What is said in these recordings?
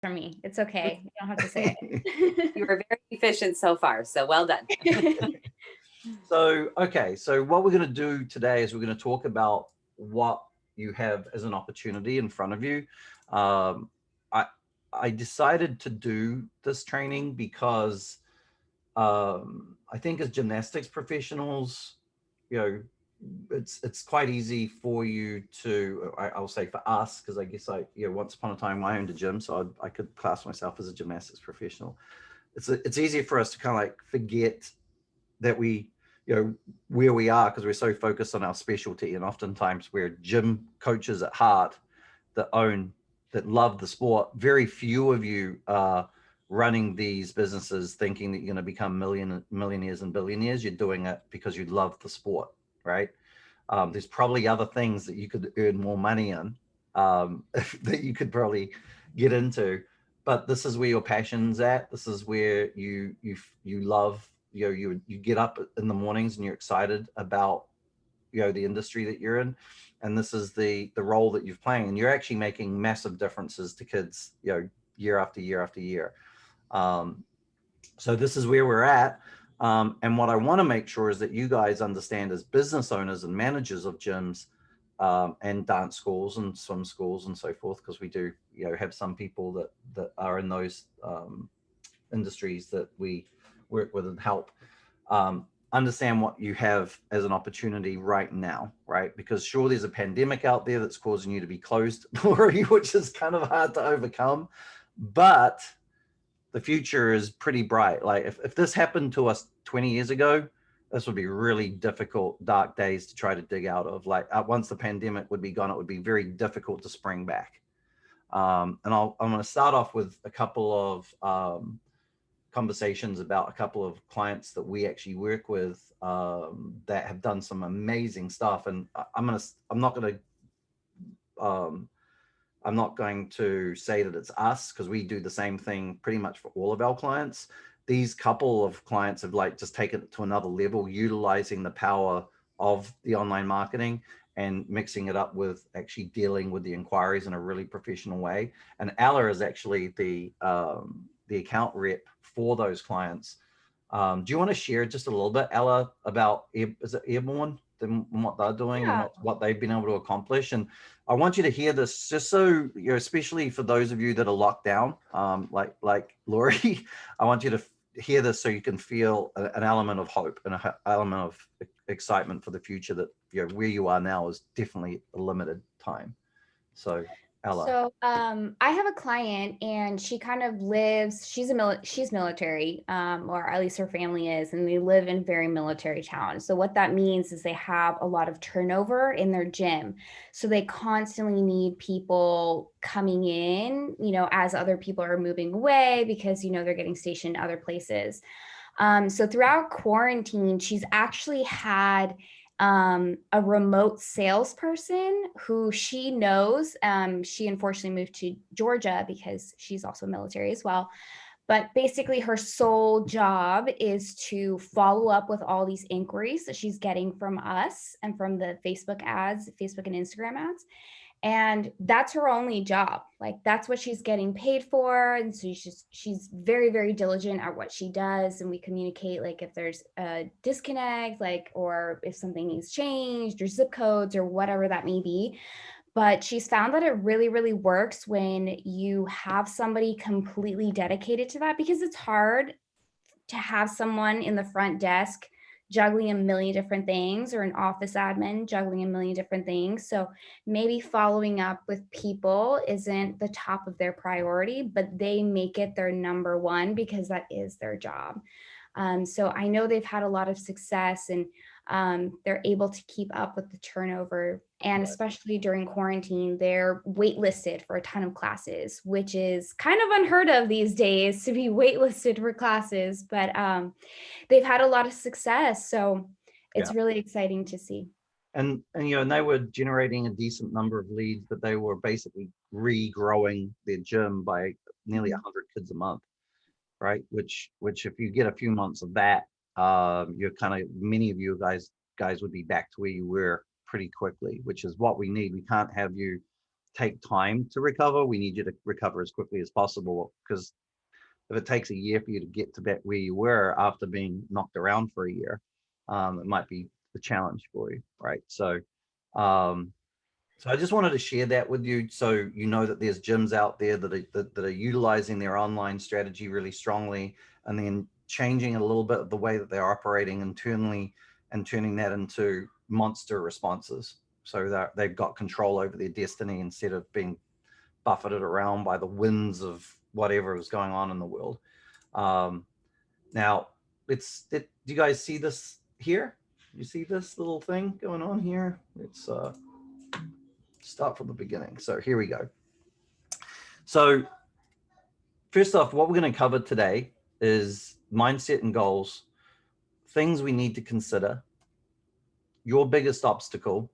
for me. It's okay. You don't have to say it. You were very efficient so far, so well done. So, okay, so what we're going to do today is we're going to talk about what you have as an opportunity in front of you. Um, I I decided to do this training because I think as gymnastics professionals, you know, it's quite easy for you to, I'll say for us, because I guess once upon a time I owned a gym, so I could class myself as a gymnastics professional. It's easier for us to kind of like forget that we, where we are, because we're so focused on our specialty, and oftentimes we're gym coaches at heart that own, that love the sport. Very few of you are running these businesses thinking that you're going to become millionaires and billionaires. You're doing it because you love the sport, right? There's probably other things that you could earn more money in, that you could probably get into, but this is where your passion's at. This is where you love, you get up in the mornings and you're excited about, the industry that you're in, and this is the role that you're playing, and you're actually making massive differences to kids, year after year after year. um, so this is where we're at. And what I want to make sure is that you guys understand, as business owners and managers of gyms, and dance schools and swim schools and so forth, because we do, have some people that are in those industries that we work with and help. Understand what you have as an opportunity right now, right? Because sure, there's a pandemic out there that's causing you to be closed already, which is kind of hard to overcome, but the future is pretty bright. Like if this happened to us 20 years ago, this would be really difficult, dark days to try to dig out of. Like once the pandemic would be gone, it would be very difficult to spring back. And I'm going to start off with a couple of conversations about a couple of clients that we actually work with, that have done some amazing stuff. And um, I'm not going to say that it's us, because we do the same thing pretty much for all of our clients. These couple of clients have like just taken it to another level, utilizing the power of the online marketing and mixing it up with actually dealing with the inquiries in a really professional way. And Ella is actually the account rep for those clients. Do you want to share just a little bit, Ella, about is it Airborne, and what they're doing and Yeah. what they've been able to accomplish? And I want you to hear this, just so especially for those of you that are locked down, like Lori. I want you to hear this so you can feel an element of hope and an element of excitement for the future. That where you are now is definitely a limited time. So, Ella. So, I have a client and she kind of lives, she's military, or at least her family is, and they live in very military towns. So what that means is they have a lot of turnover in their gym. So they constantly need people coming in, as other people are moving away because, they're getting stationed other places. So throughout quarantine, she's actually had a remote salesperson who she knows. She unfortunately moved to Georgia because she's also military as well. But basically, her sole job is to follow up with all these inquiries that she's getting from us and from the Facebook ads, Facebook and Instagram ads. And that's her only job. Like that's what she's getting paid for. And so she's very, very diligent at what she does. And we communicate like if there's a disconnect, like, or if something needs changed or zip codes or whatever that may be. But she's found that it really, really works when you have somebody completely dedicated to that, because it's hard to have someone in the front desk juggling a million different things, or an office admin juggling a million different things. So maybe following up with people isn't the top of their priority, but they make it their number one because that is their job. So I know they've had a lot of success, and they're able to keep up with the turnover. And Right. especially during quarantine, they're waitlisted for a ton of classes, which is kind of unheard of these days to be waitlisted for classes. But they've had a lot of success. So Yeah. it's really exciting to see. And they were generating a decent number of leads, but they were basically regrowing their gym by nearly Mhm. 100 kids a month, right? Which if you get a few months of that, you're kind of, many of you guys would be back to where you were pretty quickly, which is what we need. We can't have you take time to recover. We need you to recover as quickly as possible, because if it takes a year for you to get to back where you were after being knocked around for a year, it might be a challenge for you, right? Um, so I just wanted to share that with you, so you know that there's gyms out there that are utilizing their online strategy really strongly, and then changing a little bit of the way that they're operating internally and turning that into monster responses. So that they've got control over their destiny instead of being buffeted around by the winds of whatever is going on in the world. Now, do you guys see this here? You see this little thing going on here? It's start from the beginning. So here we go. So first off, what we're going to cover today is mindset and goals, things we need to consider, your biggest obstacle,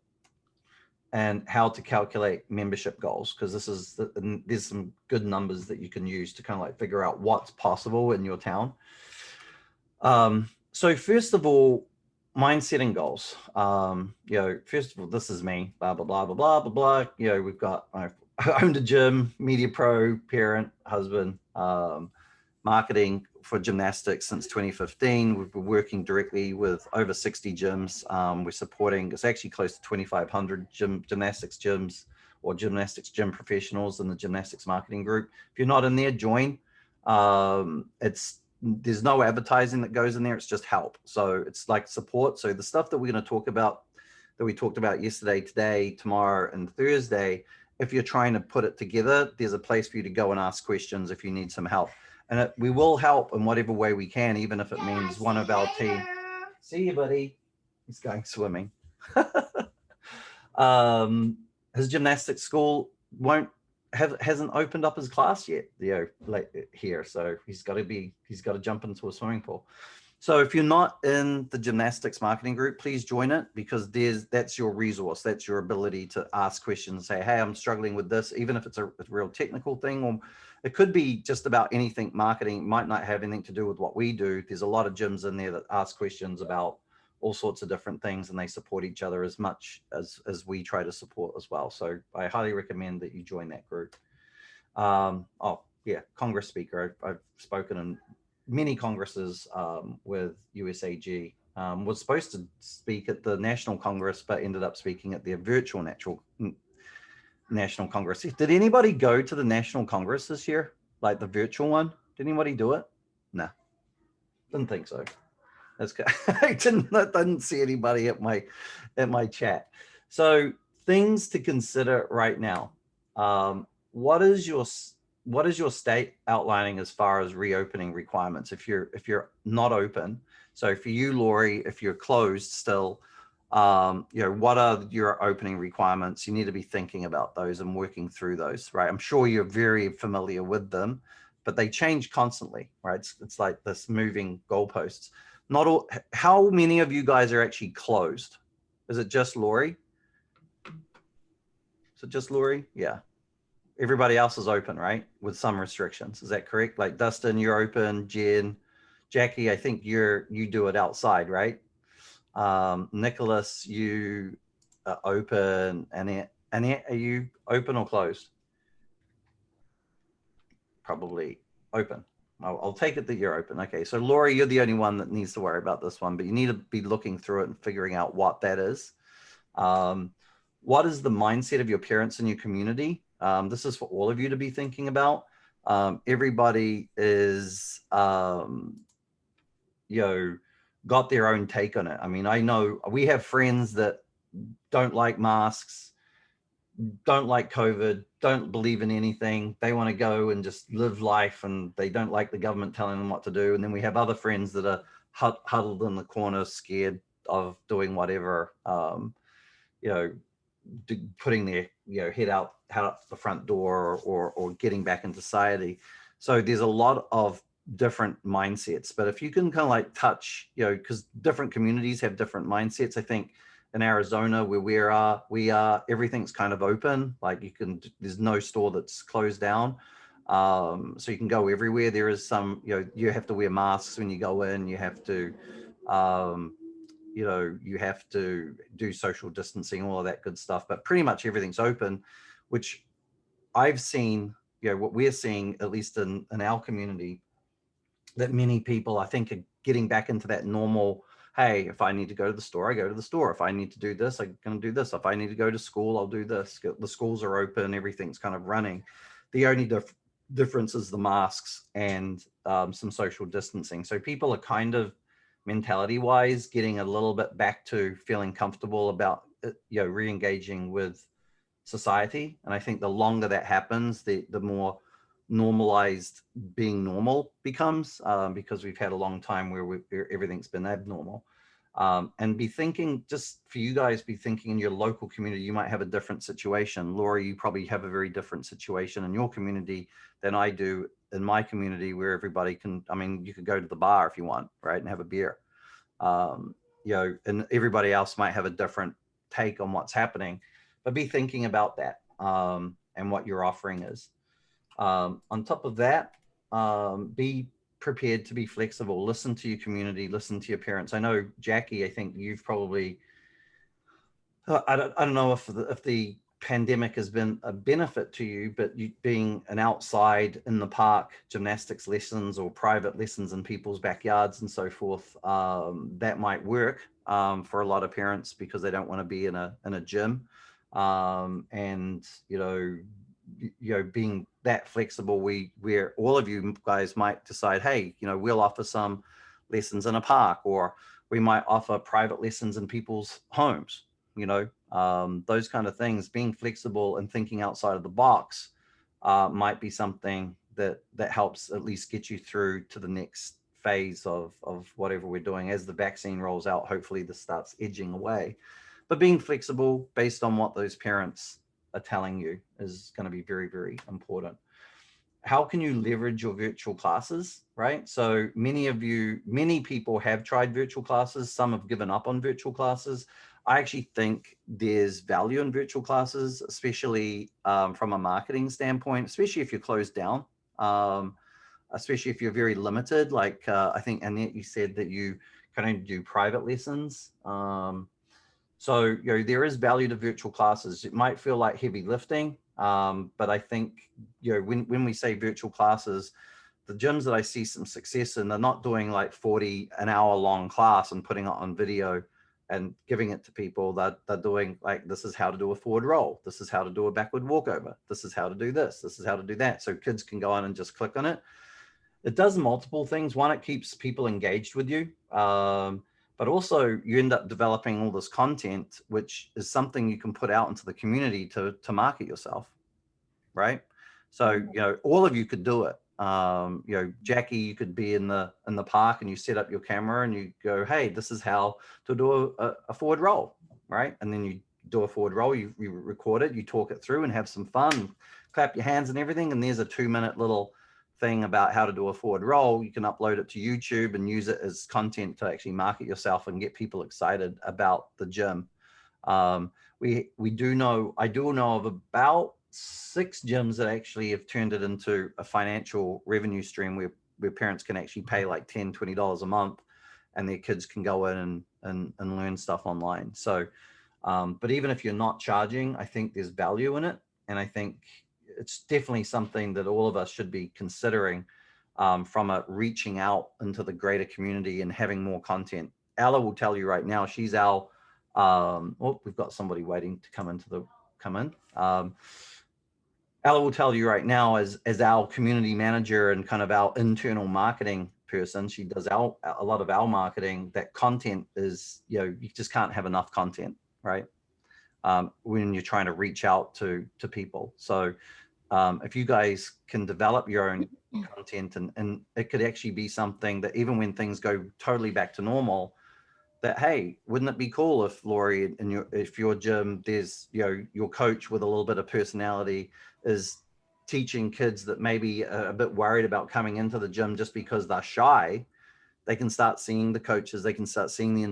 and how to calculate membership goals, because there's some good numbers that you can use to kind of like figure out what's possible in your town. So first of all, mindset and goals. First of all, this is me, blah, blah, blah, blah, blah, blah, blah. We've got, I owned a gym, media pro, parent, husband, marketing for gymnastics since 2015. We've been working directly with over 60 gyms. We're supporting, it's actually close to 2,500 gymnastics gyms or gymnastics gym professionals in the gymnastics marketing group. If you're not in there, join. There's no advertising that goes in there. It's just help. So it's like support. So the stuff that we're going to talk about, that we talked about yesterday, today, tomorrow, and Thursday, if you're trying to put it together, there's a place for you to go and ask questions if you need some help. And we will help in whatever way we can, even if it means one of our team. See you, buddy. He's going swimming. His gymnastics school hasn't opened up his class yet, here. So he's got to jump into a swimming pool. So if you're not in the gymnastics marketing group, please join it, because that's your resource. That's your ability to ask questions and say, hey, I'm struggling with this, even if it's a real technical thing, or it could be just about anything marketing. It might not have anything to do with what we do. There's a lot of gyms in there that ask questions about all sorts of different things, and they support each other as much as we try to support as well. So I highly recommend that you join that group. Congress speaker. I've spoken in many congresses with USAG. Was supposed to speak at the National Congress, but ended up speaking at the virtual National Congress. Did anybody go to the National Congress this year? Like the virtual one? Did anybody do it? No, didn't think so. That's good. I didn't see anybody at my chat. So things to consider right now. What is your state outlining as far as reopening requirements? If you're not open, so for you, Lori, if you're closed still, what are your opening requirements? You need to be thinking about those and working through those, right? I'm sure you're very familiar with them, but they change constantly, right? It's like this moving goalposts. Not all. How many of you guys are actually closed? Is it just Lori? Is it just Lori? Yeah. Everybody else is open, right? With some restrictions. Is that correct? Like Dustin, you're open. Jen, Jackie, I think you do it outside, right? Nicholas, you are open. Annette, are you open or closed? Probably open. I'll take it that you're open. Okay, so Laura, you're the only one that needs to worry about this one, but you need to be looking through it and figuring out what that is. What is the mindset of your parents in your community? This is for all of you to be thinking about. Everybody is, got their own take on it. I mean, I know we have friends that don't like masks, don't like COVID, don't believe in anything. They want to go and just live life, and they don't like the government telling them what to do. And then we have other friends that are huddled in the corner, scared of doing whatever, putting their head out the front door or getting back into society. So there's a lot of different mindsets. But if you can kind of like touch, because different communities have different mindsets. I think in Arizona, where we are, everything's kind of open. Like there's no store that's closed down. So you can go everywhere. There is some, you have to wear masks when you go in. You have to, you have to do social distancing, all of that good stuff. But pretty much everything's open, which I've seen, what we're seeing, at least in our community, that many people, I think, are getting back into that normal, hey, if I need to go to the store, I go to the store. If I need to do this, I'm going to do this. If I need to go to school, I'll do this. The schools are open, everything's kind of running. The only difference is the masks and some social distancing. So people are kind of mentality wise getting a little bit back to feeling comfortable about, re-engaging with society. And I think the longer that happens, the more normalized being normal becomes, because we've had a long time where everything's been abnormal. And be thinking, just for you guys, be thinking in your local community, you might have a different situation. Laura, you probably have a very different situation in your community than I do in my community, where everybody can, I mean, you could go to the bar if you want, right, and have a beer. And everybody else might have a different take on what's happening, but be thinking about that, and what your offering is. On top of that, be prepared to be flexible. Listen to your community, listen to your parents. I know, Jackie, I think you've probably, I don't know if the pandemic has been a benefit to you, but you being an outside in the park gymnastics lessons or private lessons in people's backyards and so forth, that might work for a lot of parents, because they don't want to be in a gym. And being that flexible, where all of you guys might decide, hey, we'll offer some lessons in a park, or we might offer private lessons in people's homes, those kind of things. Being flexible and thinking outside of the box might be something that helps at least get you through to the next phase of whatever we're doing. As the vaccine rolls out, hopefully this starts edging away. But being flexible based on what those parents are telling you is going to be very, very important. How can you leverage your virtual classes, right? So many people have tried virtual classes. Some have given up on virtual classes. I actually think there's value in virtual classes, especially from a marketing standpoint, especially if you're closed down, especially if you're very limited. Like I think, Annette, you said that you kind of do private lessons. So, there is value to virtual classes. It might feel like heavy lifting, but I think, when we say virtual classes, the gyms that I see some success in, they're not doing like 40 an hour long class and putting it on video and giving it to people. They're doing like, this is how to do a forward roll. This is how to do a backward walkover. This is how to do this. This is how to do that. So kids can go on and just click on it. It does multiple things. One, it keeps people engaged with you. But also you end up developing all this content, which is something you can put out into the community to market yourself, right? So, all of you could do it. Jackie, you could be in the park and you set up your camera and you go, hey, this is how to do a forward roll, right? And then you do a forward roll, you record it, you talk it through and have some fun, clap your hands and everything. And there's a 2-minute little thing about how to do a forward roll. You can upload it to YouTube and use it as content to actually market yourself and get people excited about the gym. I do know of about 6 gyms that actually have turned it into a financial revenue stream where parents can actually pay like $10, $20 a month and their kids can go in and learn stuff online. So, but even if you're not charging, I think there's value in it. And I think it's definitely something that all of us should be considering, from a reaching out into the greater community and having more content. Ella will tell you right now, she's our, we've got somebody waiting to come in. Ella will tell you right now, as our community manager and kind of our internal marketing person, she does a lot of our marketing. That content is, you just can't have enough content, right? When you're trying to reach out to people. So if you guys can develop your own content, and it could actually be something that even when things go totally back to normal, that, hey, wouldn't it be cool if, Laurie, if your gym, there's, your coach with a little bit of personality is teaching kids that maybe are a bit worried about coming into the gym just because they're shy. They can start seeing the coaches, they can start seeing the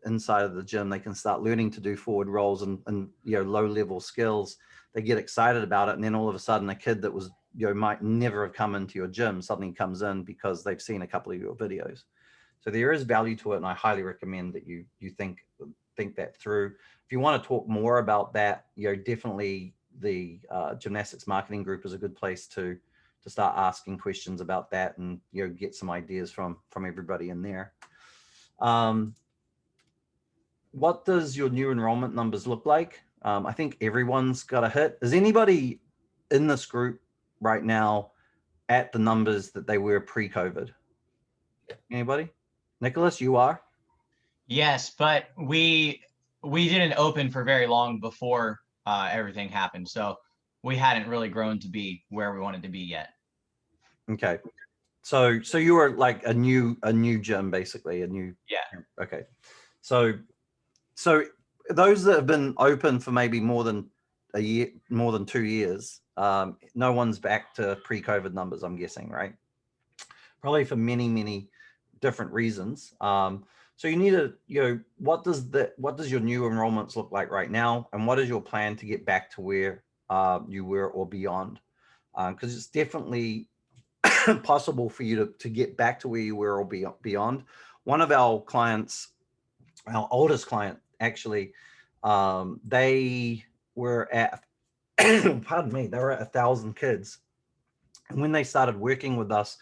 inside of the gym, they can start learning to do forward rolls and low level skills. They get excited about it, and then all of a sudden a kid that was might never have come into your gym suddenly comes in because they've seen a couple of your videos. So there is value to it, and I highly recommend that you think that through. If you want to talk more about that, definitely the gymnastics marketing group is a good place to start asking questions about that, and get some ideas from everybody in there. What does your new enrollment numbers look like? I think everyone's got a hit. Is anybody in this group right now at the numbers that they were pre-COVID? Anybody? Nicholas, you are? Yes, but we didn't open for very long before everything happened, so we hadn't really grown to be where we wanted to be yet. Okay, so you were like a new gym, basically, a new. Yeah. Okay, so those that have been open for maybe more than a year, more than 2 years, no one's back to pre-COVID numbers, I'm guessing, right? Probably for many different reasons. So you need to, what does your new enrollments look like right now, and what is your plan to get back to where you were or beyond? Because it's definitely possible for you to get back to where you were or beyond. One of our clients, our oldest client, actually, they were at, pardon me, they were at 1,000 kids. And when they started working with us,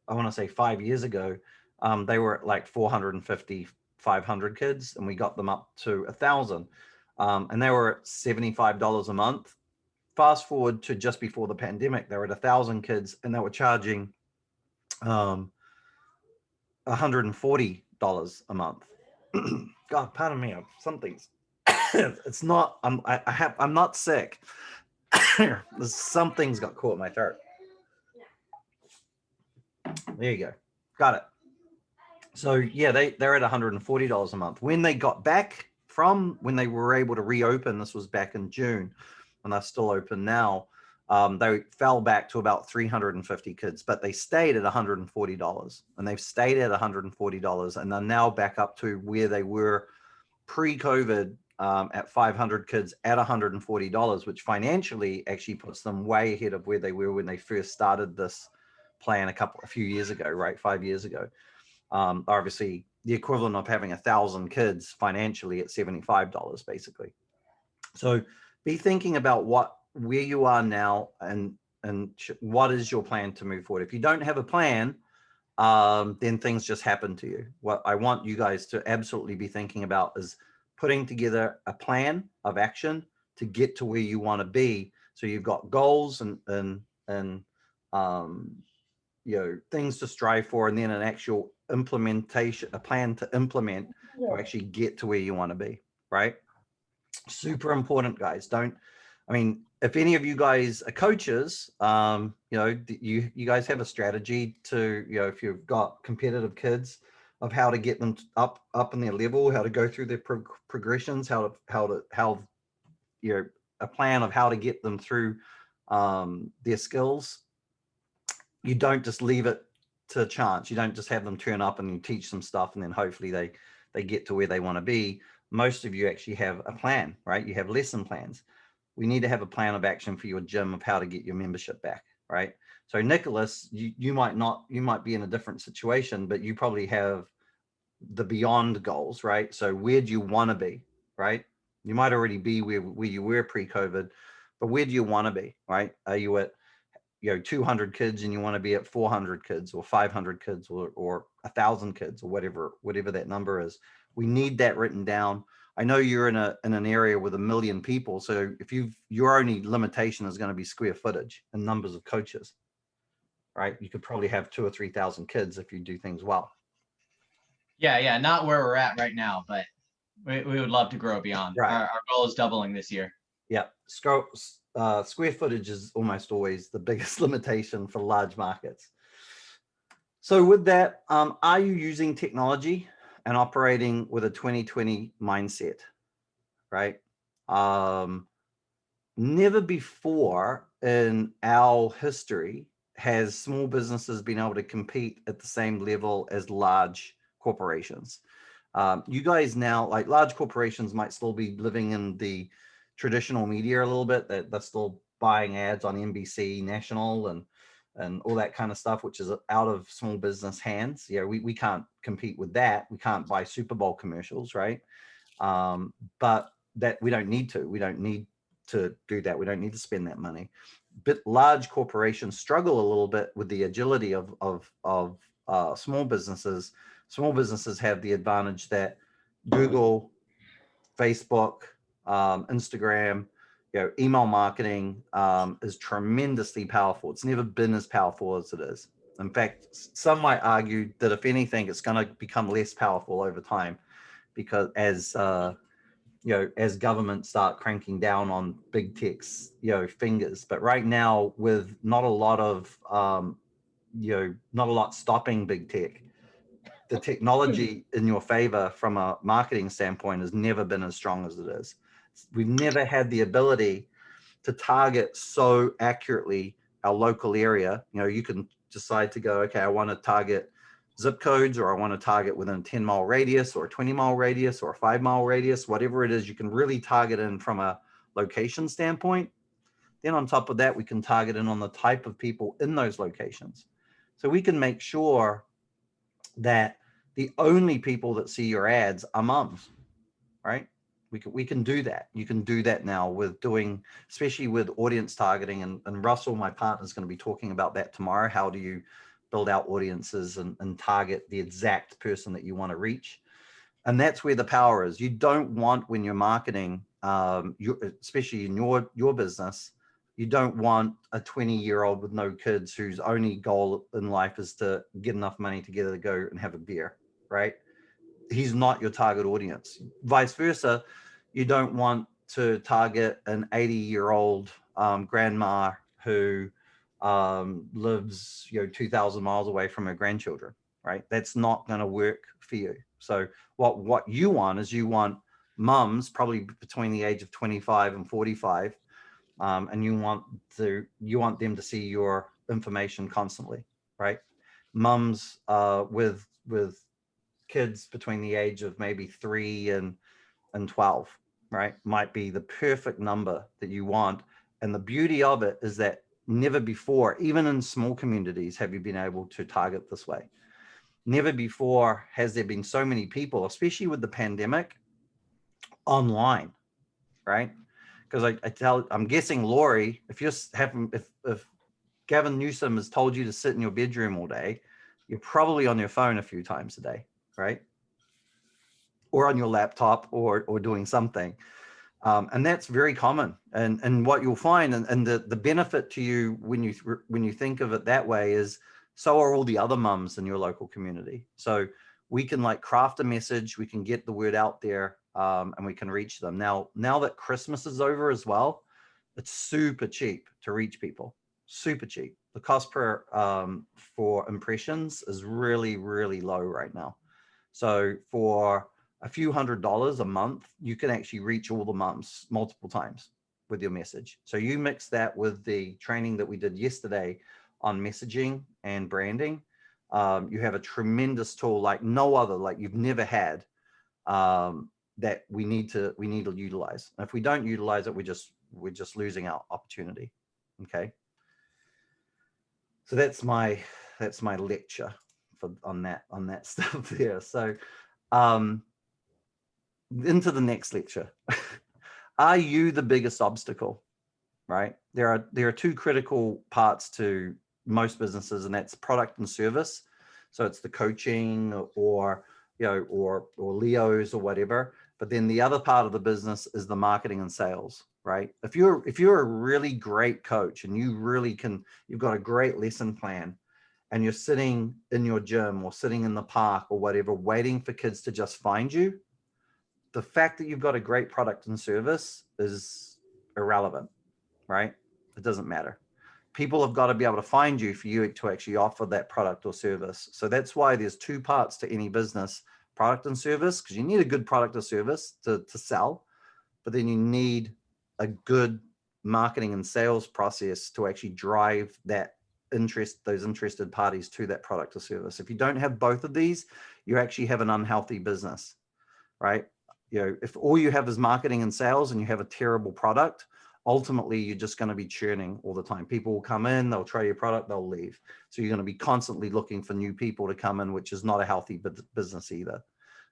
I want to say 5 years ago, they were at like 450, 500 kids, and we got them up to 1,000. And they were at $75 a month. Fast forward to just before the pandemic, they were at 1,000 kids, and they were charging $140 a month. God, pardon me, something's, it's not, I'm not sick. Something's got caught in my throat. There you go. Got it. So yeah, they're at $140 a month. When they got back from, when they were able to reopen, this was back in June, and they're still open now, they fell back to about 350 kids, but they stayed at $140, and they've stayed at $140, and they're now back up to where they were pre-COVID, at 500 kids at $140, which financially actually puts them way ahead of where they were when they first started this plan a few years ago, right? 5 years ago. Obviously the equivalent of having 1,000 kids financially at $75, basically. So be thinking about where you are now, and what is your plan to move forward. If you don't have a plan, then things just happen to you. What I want you guys to absolutely be thinking about is putting together a plan of action to get to where you want to be. So you've got goals and things to strive for, and then an actual implementation, a plan to implement to actually get to where you want to be, right? Super important, guys. If any of you guys are coaches, you guys have a strategy to, if you've got competitive kids, of how to get them up in their level, how to go through their progressions, how a plan of how to get them through their skills. You don't just leave it to chance. You don't just have them turn up and you teach them stuff and then hopefully they get to where they want to be. Most of you actually have a plan, right? You have lesson plans. We need to have a plan of action for your gym of how to get your membership back, right? So Nicholas, you might be in a different situation, but you probably have the beyond goals, right? So where do you want to be, right? You might already be where you were pre-COVID, but where do you want to be, right? Are you at 200 kids and you want to be at 400 kids or 500 kids or 1,000 kids or whatever that number is? We need that written down. I know you're in an area with 1 million people, so if your only limitation is going to be square footage and numbers of coaches, right? You could probably have 2,000 or 3,000 kids if you do things well. Yeah, not where we're at right now, but we would love to grow beyond. Right. Our goal is doubling this year. Yeah, square footage is almost always the biggest limitation for large markets. So with that, are you using technology and operating with a 2020 mindset, right? Never before in our history has small businesses been able to compete at the same level as large corporations. You guys now, like large corporations might still be living in the traditional media a little bit, that they're still buying ads on NBC National and all that kind of stuff, which is out of small business hands. Yeah, we can't compete with that. We can't buy Super Bowl commercials, right? But that we don't need to. We don't need to do that. We don't need to spend that money. But large corporations struggle a little bit with the agility of small businesses. Small businesses have the advantage that Google, Facebook, Instagram, email marketing is tremendously powerful. It's never been as powerful as it is. In fact, some might argue that if anything, it's going to become less powerful over time, because as governments start cranking down on big tech's fingers. But right now, with not a lot stopping big tech, the technology in your favor from a marketing standpoint has never been as strong as it is. We've never had the ability to target so accurately our local area. You can decide to go, okay, I want to target zip codes, or I want to target within a 10-mile radius or a 20-mile radius or a 5-mile radius, whatever it is, you can really target in from a location standpoint. Then on top of that, we can target in on the type of people in those locations. So we can make sure that the only people that see your ads are moms, right? We can do that. You can do that now with doing, especially with audience targeting. And Russell, my partner, is going to be talking about that tomorrow. How do you build out audiences and target the exact person that you want to reach? And that's where the power is. You don't want, when you're marketing, especially in your business, you don't want a 20-year-old with no kids whose only goal in life is to get enough money together to go and have a beer, right? He's not your target audience. Vice versa, you don't want to target an 80-year-old grandma who lives 2,000 miles away from her grandchildren, right? That's not going to work for you. So what you want is, you want mums probably between the age of 25 and 45, and you want them to see your information constantly, right? Mums with kids between the age of maybe 3 and 12, right, might be the perfect number that you want. And the beauty of it is that never before, even in small communities, have you been able to target this way. Never before has there been so many people, especially with the pandemic, online, right? Because I'm guessing, Lori, if Gavin Newsom has told you to sit in your bedroom all day, you're probably on your phone a few times a day, right? Or on your laptop, or doing something. And that's very common. And what you'll find, and the benefit to you when you think of it that way, is so are all the other mums in your local community. So we can craft a message, we can get the word out there, and we can reach them. Now that Christmas is over as well, it's super cheap to reach people, super cheap. The cost per for impressions is really, really low right now. So for a few $100s a month, you can actually reach all the mums multiple times with your message. So you mix that with the training that we did yesterday on messaging and branding. You have a tremendous tool like no other, like you've never had, that we need to utilize. And if we don't utilize it, we're just losing our opportunity. Okay. So that's my lecture on that stuff there. So into the next lecture. Are you the biggest obstacle? Right? There are two critical parts to most businesses, and that's product and service. So it's the coaching or Leo's or whatever. But then the other part of the business is the marketing and sales, right? If you're a really great coach and you've got a great lesson plan, and you're sitting in your gym or sitting in the park or whatever, waiting for kids to just find you, the fact that you've got a great product and service is irrelevant, right? It doesn't matter. People have got to be able to find you for you to actually offer that product or service. So that's why there's two parts to any business: product and service, because you need a good product or service to sell, but then you need a good marketing and sales process to actually drive those interested parties to that product or service. If you don't have both of these, you actually have an unhealthy business, right? If all you have is marketing and sales and you have a terrible product, ultimately you're just going to be churning all the time. People will come in, they'll try your product, they'll leave. So you're going to be constantly looking for new people to come in, which is not a healthy business either.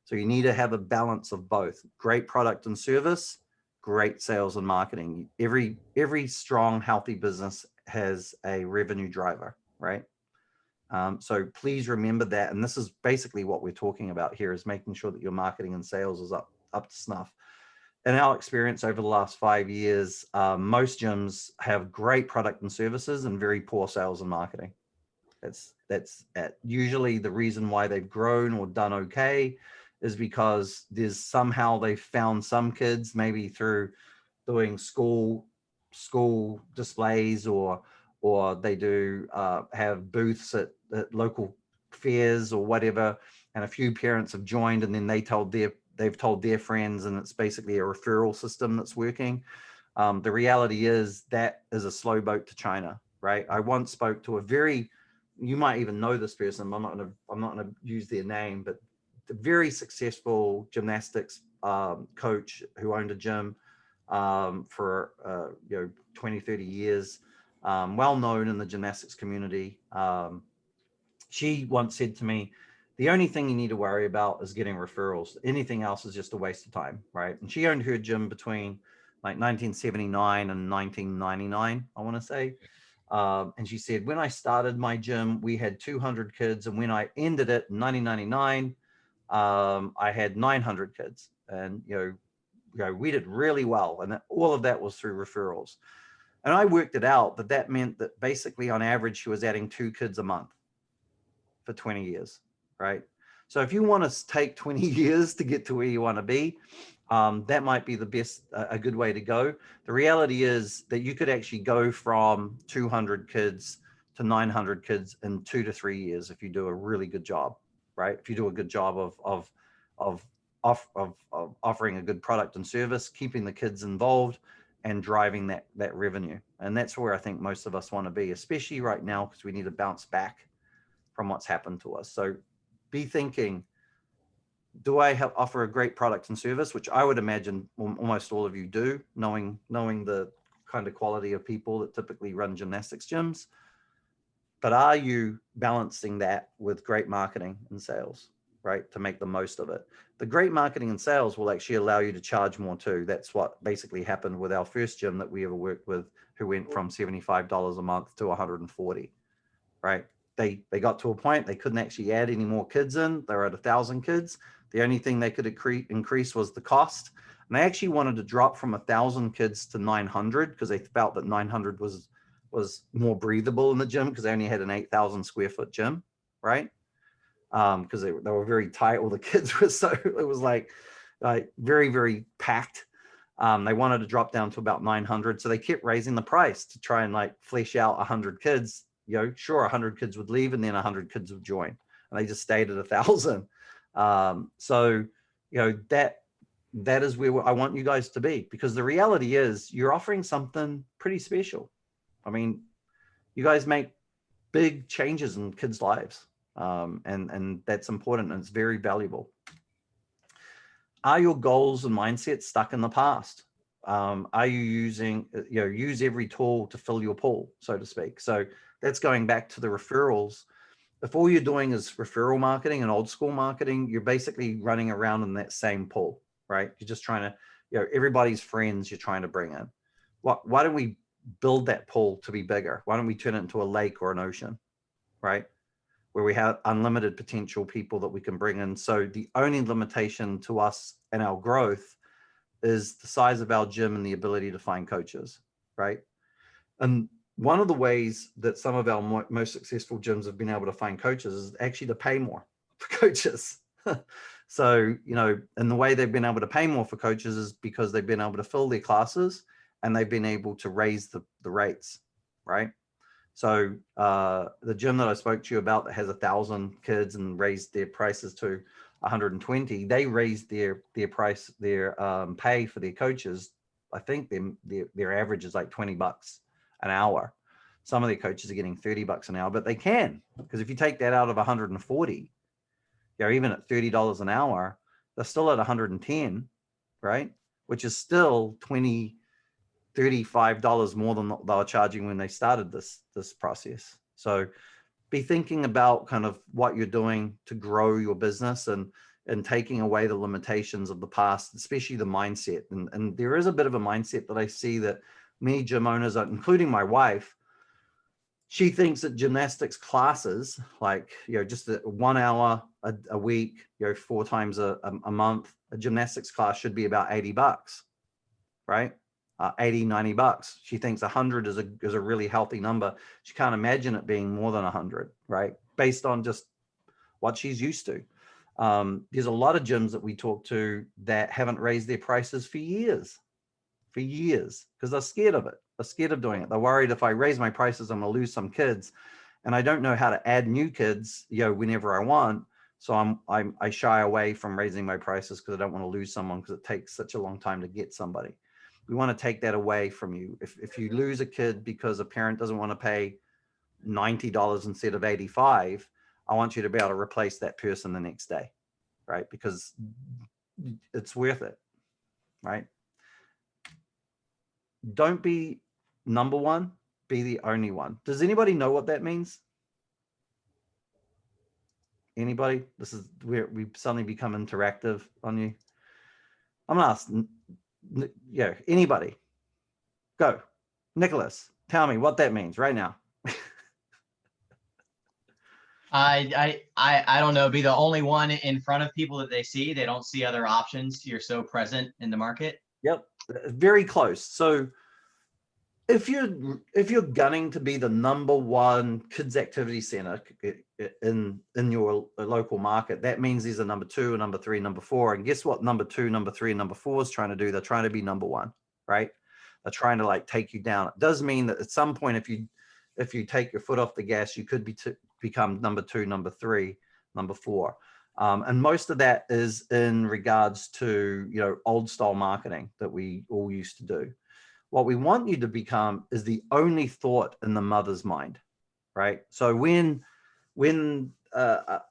So you need to have a balance of both: great product and service, great sales and marketing. Every strong, healthy business has a revenue driver, right? So please remember that. And this is basically what we're talking about here, is making sure that your marketing and sales is up to snuff. In our experience over the last 5 years, most gyms have great product and services and very poor sales and marketing. That's usually the reason why they've grown or done okay, is because there's somehow they've found some kids, maybe through doing school displays, or they do have booths at local fairs or whatever, and a few parents have joined, and then they've told their friends, and it's basically a referral system that's working. The reality is that is a slow boat to China, right? I once spoke to you might even know this person. I'm not gonna use their name, but the very successful gymnastics coach who owned a gym for 20, 30 years, well known in the gymnastics community. She once said to me, the only thing you need to worry about is getting referrals. Anything else is just a waste of time, right? And she owned her gym between like 1979 and 1999, I want to say. And she said, when I started my gym, we had 200 kids. And when I ended it in 1999, I had 900 kids. And, we did really well. And all of that was through referrals. And I worked it out that meant that basically on average, she was adding 2 kids a month for 20 years, right? So if you want to take 20 years to get to where you want to be, that might be a good way to go. The reality is that you could actually go from 200 kids to 900 kids in 2 to 3 years if you do a really good job, right? If you do a good job of offering a good product and service, keeping the kids involved, and driving that revenue. And that's where I think most of us want to be, especially right now, because we need to bounce back from what's happened to us. So be thinking, do I offer a great product and service, which I would imagine almost all of you do, knowing the kind of quality of people that typically run gymnastics gyms. But are you balancing that with great marketing and sales, right, to make the most of it? The great marketing and sales will actually allow you to charge more too. That's what basically happened with our first gym that we ever worked with, who went from $75 a month to $140, right? They got to a point they couldn't actually add any more kids in. They were at 1,000 kids. The only thing they could increase was the cost. And they actually wanted to drop from 1,000 kids to 900 because they felt that 900 was more breathable in the gym, because they only had an 8,000 square foot gym, right? Because they were very tight. All the kids were it was like very, very packed. They wanted to drop down to about 900. So they kept raising the price to try and like flesh out 100 kids. Sure, 100 kids would leave and then 100 kids would join. And they just stayed at 1,000. So, that is where I want you guys to be, because the reality is you're offering something pretty special. I mean, you guys make big changes in kids' lives. And that's important, and it's very valuable. Are your goals and mindsets stuck in the past? Are you using, use every tool to fill your pool, so to speak? So that's going back to the referrals. If all you're doing is referral marketing and old school marketing, you're basically running around in that same pool, right? You're just trying to, everybody's friends you're trying to bring in. Why don't we build that pool to be bigger? Why don't we turn it into a lake or an ocean, right? Where we have unlimited potential people that we can bring in. So the only limitation to us and our growth is the size of our gym and the ability to find coaches, right? And one of the ways that some of our most successful gyms have been able to find coaches is actually to pay more for coaches. So, and the way they've been able to pay more for coaches is because they've been able to fill their classes and they've been able to raise the rates, right? So the gym that I spoke to you about that has 1,000 kids and raised their prices to 120, they raised their price, their pay for their coaches. I think their average is like $20 an hour. Some of their coaches are getting $30 an hour, but they can, because if you take that out of 140, even at $30 an hour, they're still at 110, right? Which is still $35 more than they were charging when they started this process. So be thinking about kind of what you're doing to grow your business. And and taking away the limitations of the past, especially the mindset. And there is a bit of a mindset that I see that many gym owners, including my wife, she thinks that gymnastics classes, like, just 1 hour a week, 4 times a month, a gymnastics class should be about $80, right? 80, $90. She thinks 100 is a really healthy number. She can't imagine it being more than 100, right? Based on just what she's used to. There's a lot of gyms that we talk to that haven't raised their prices for years, because they're scared of it. They're scared of doing it. They're worried if I raise my prices, I'm going to lose some kids, and I don't know how to add new kids, whenever I want. So I shy away from raising my prices because I don't want to lose someone, because it takes such a long time to get somebody. We want to take that away from you. If you lose a kid because a parent doesn't want to pay $90 instead of 85, I want you to be able to replace that person the next day, right? Because it's worth it, right? Don't be number one, be the only one. Does anybody know what that means? Anybody? This is where we suddenly become interactive on you. I'm gonna ask, anybody? Go. Nicholas, tell me what that means right now. I don't know. Be the only one in front of people that they see. They don't see other options. You're so present in the market. Yep, very close. So if you're gunning to be the number one kids activity center in your local market, that means there's a number 2, a number 3, number 4. And guess what number 2, number 3, and number 4 is trying to do? They're trying to be number 1, right? They're trying to take you down. It does mean that at some point, if you take your foot off the gas, you could become number 2, number 3, number 4. And most of that is in regards to, old style marketing that we all used to do. What we want you to become is the only thought in the mother's mind, right? So when a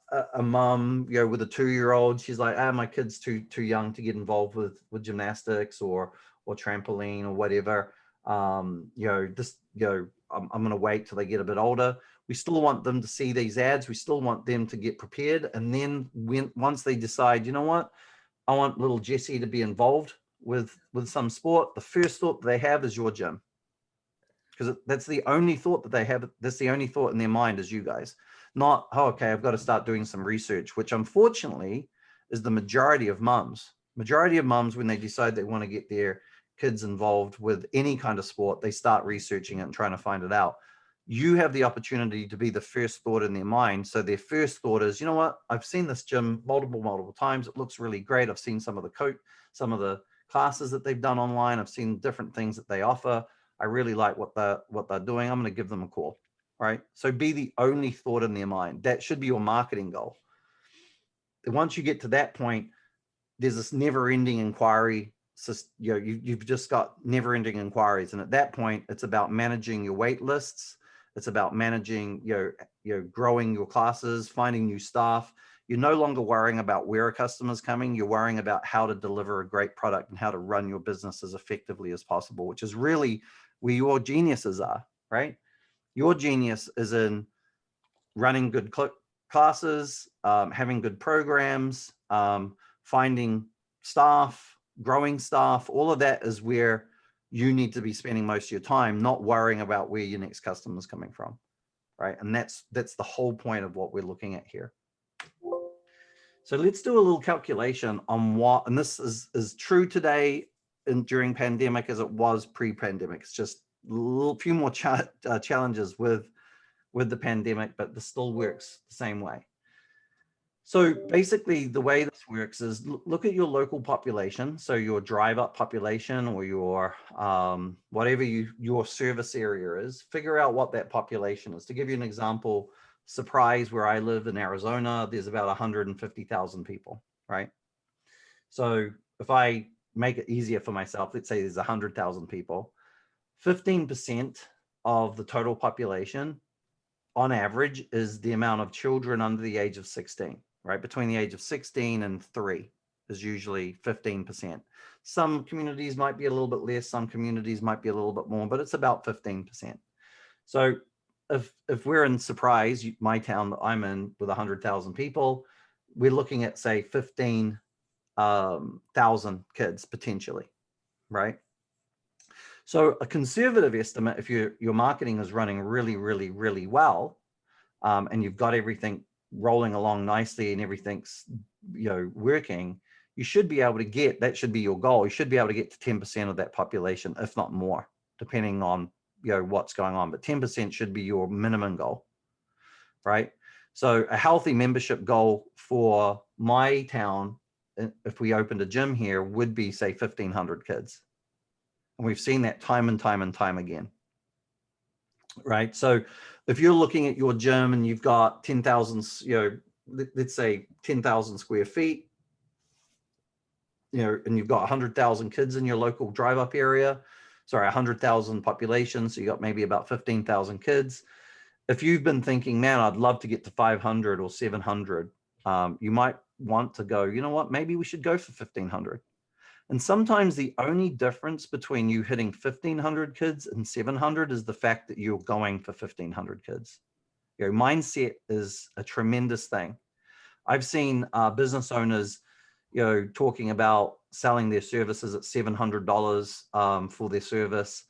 mom, with a 2-year-old, she's like, my kid's too young to get involved with gymnastics or trampoline or whatever. I'm going to wait till they get a bit older. We still want them to see these ads. We still want them to get prepared. And then once they decide, you know what, I want little Jessie to be involved with some sport, the first thought they have is your gym, because that's the only thought that they have. That's the only thought in their mind is you guys. Not, oh, okay, I've got to start doing some research, which unfortunately is the majority of mums. Majority of mums, when they decide they want to get their kids involved with any kind of sport, they start researching it and trying to find it out. You have the opportunity to be the first thought in their mind. So their first thought is, you know what, I've seen this gym multiple times. It looks really great. I've seen some of the classes that they've done online. I've seen different things that they offer. I really like what they're doing. I'm going to give them a call, right? So be the only thought in their mind. That should be your marketing goal. And once you get to that point, there's this never-ending inquiry. So, you've just got never-ending inquiries. And at that point, it's about managing your wait lists. It's about managing, growing your classes, finding new staff. You're no longer worrying about where a customer's coming. You're worrying about how to deliver a great product and how to run your business as effectively as possible, which is really where your geniuses are, right? Your genius is in running good classes, having good programs, finding staff, growing staff. All of that is where you need to be spending most of your time, not worrying about where your next customer is coming from, right? And that's the whole point of what we're looking at here. So let's do a little calculation on what, and this is true today and during pandemic as it was pre-pandemic. It's just a few more challenges with the pandemic, but this still works the same way. So basically the way this works is look at your local population. So your drive up population or your whatever your service area is, figure out what that population is. To give you an example, Surprise, where I live in Arizona, there's about 150,000 people, right? So if I make it easier for myself, let's say there's 100,000 people, 15% of the total population on average is the amount of children under the age of 16, right? Between the age of 16 and 3 is usually 15%. Some communities might be a little bit less, some communities might be a little bit more, but it's about 15%. So if we're in Surprise, my town that I'm in, with 100,000 people, we're looking at say 15,000 kids potentially, right? So a conservative estimate, if your marketing is running really, really, really well, and you've got everything rolling along nicely and everything's, working, you should be able to get, that should be your goal. You should be able to get to 10% of that population, if not more, depending on, what's going on. But 10% should be your minimum goal, right? So a healthy membership goal for my town, if we opened a gym here, would be say 1,500 kids. And we've seen that time and time and time again, right? So if you're looking at your gym and you've got 10,000, let's say 10,000 square feet, and you've got 100,000 kids in your local drive up area, sorry, 100,000 population. So you got maybe about 15,000 kids. If you've been thinking, man, I'd love to get to 500 or 700, you might want to go, you know what, maybe we should go for 1,500. And sometimes the only difference between you hitting 1,500 kids and 700 is the fact that you're going for 1,500 kids. Mindset is a tremendous thing. I've seen business owners, talking about selling their services at $700 for their service.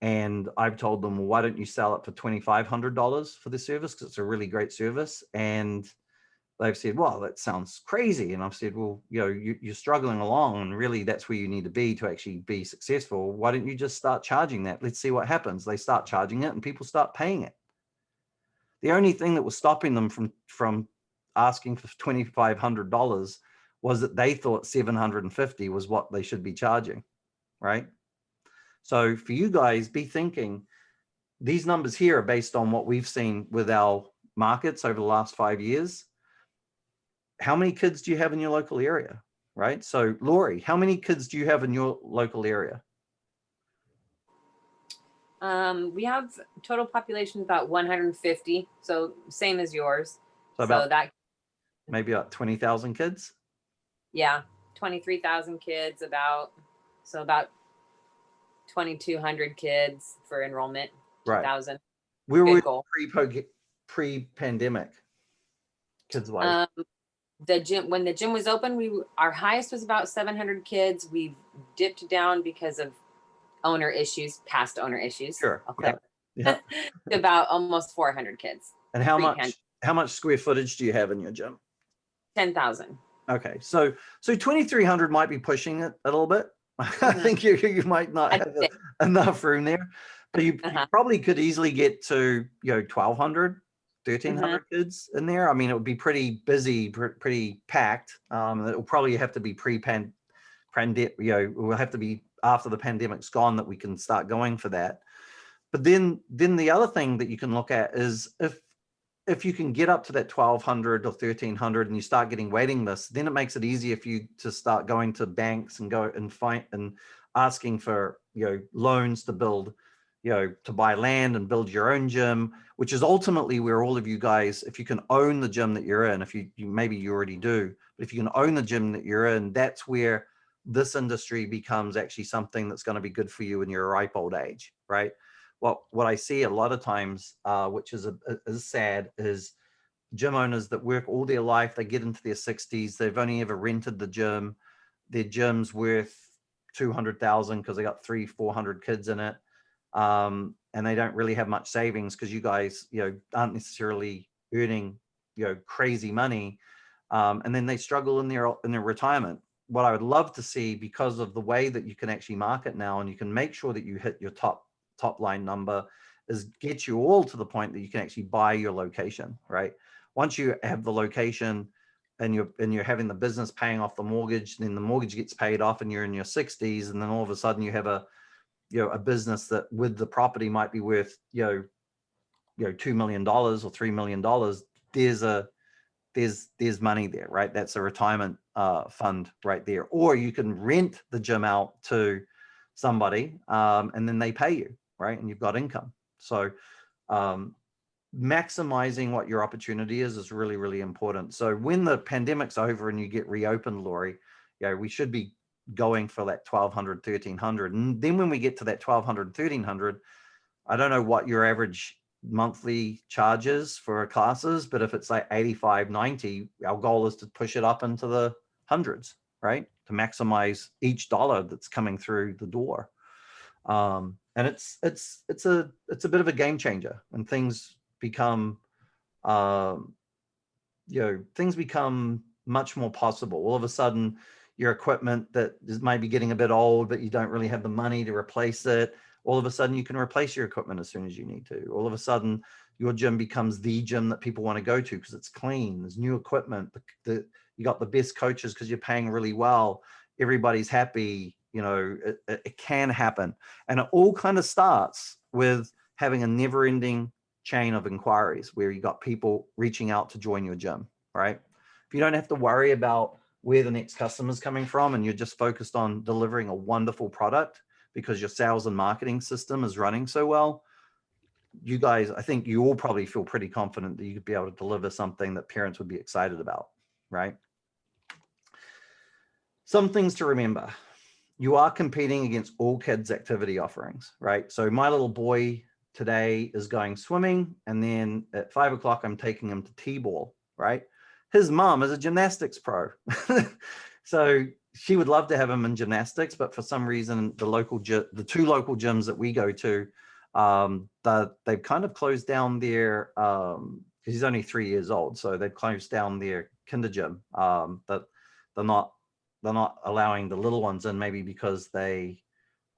And I've told them, well, why don't you sell it for $2,500 for the service? Because it's a really great service. And they've said, well, that sounds crazy. And I've said, well, you're struggling along and really that's where you need to be to actually be successful. Why don't you just start charging that? Let's see what happens. They start charging it and people start paying it. The only thing that was stopping them from asking for $2,500 was that they thought 750 was what they should be charging, right? So for you guys, be thinking, these numbers here are based on what we've seen with our markets over the last 5 years. How many kids do you have in your local area, right? So Lori, how many kids do you have in your local area? We have total population about 150, so same as yours. So about that maybe about 20,000 kids. Yeah, 23,000 kids, about 2,200 kids for enrollment. Right. 2,000. We were pre-pandemic, kids wise. The gym, when the gym was open, our highest was about 700 kids. We've dipped down because of past owner issues. Sure. Okay. Yeah. To about almost 400 kids. And how much square footage do you have in your gym? 10,000. Okay, so 2,300 might be pushing it a little bit. I think you might not have enough room there, but you probably could easily get to 1,200, 1,300 kids in there. I mean, it would be pretty busy, pretty packed. It will probably have to be we'll have to be after the pandemic's gone that we can start going for that. But then the other thing that you can look at is if you can get up to that 1,200 or 1,300 and you start getting waiting lists, then it makes it easier for you to start going to banks and go and find and asking for loans to build, to buy land and build your own gym, which is ultimately where all of you guys, if you can own the gym that you're in, if you maybe you already do, but if you can own the gym that you're in, that's where this industry becomes actually something that's going to be good for you in your ripe old age, right? What I see a lot of times, which is sad, is gym owners that work all their life, they get into their 60s, they've only ever rented the gym, their gym's worth 200,000 because they got 300-400 kids in it, and they don't really have much savings because you guys, aren't necessarily earning, crazy money, and then they struggle in their retirement. What I would love to see, because of the way that you can actually market now, and you can make sure that you hit your top line number, is get you all to the point that you can actually buy your location, right? Once you have the location and you're having the business paying off the mortgage, then the mortgage gets paid off and you're in your 60s, and then all of a sudden you have a business that with the property might be worth $2 million or $3 million. There's money there, right? That's a retirement fund right there. Or you can rent the gym out to somebody and then they pay you, right? And you've got income. So maximizing what your opportunity is really, really important. So when the pandemic's over and you get reopened, Lori, we should be going for that 1,200, 1,300. And then when we get to that 1,200, 1,300, I don't know what your average monthly charges for classes, but if it's like 85, 90, our goal is to push it up into the hundreds, right? To maximize each dollar that's coming through the door. And it's a bit of a game changer, and things become, things become much more possible. All of a sudden, your equipment that is maybe getting a bit old, but you don't really have the money to replace it, all of a sudden you can replace your equipment as soon as you need to. All of a sudden, your gym becomes the gym that people want to go to because it's clean. There's new equipment. You got the best coaches because you're paying really well. Everybody's happy. It can happen. And it all kind of starts with having a never-ending chain of inquiries where you got people reaching out to join your gym, right? If you don't have to worry about where the next customer is coming from and you're just focused on delivering a wonderful product because your sales and marketing system is running so well, you guys, I think you all probably feel pretty confident that you could be able to deliver something that parents would be excited about, right? Some things to remember. You are competing against all kids' activity offerings, right? So my little boy today is going swimming, and then at 5 o'clock, I'm taking him to T-ball, right? His mom is a gymnastics pro. So she would love to have him in gymnastics, but for some reason, the two local gyms that we go to, they've kind of closed down their, because he's only 3 years old, so they've closed down their kinder gym. That they're not allowing the little ones in, maybe because they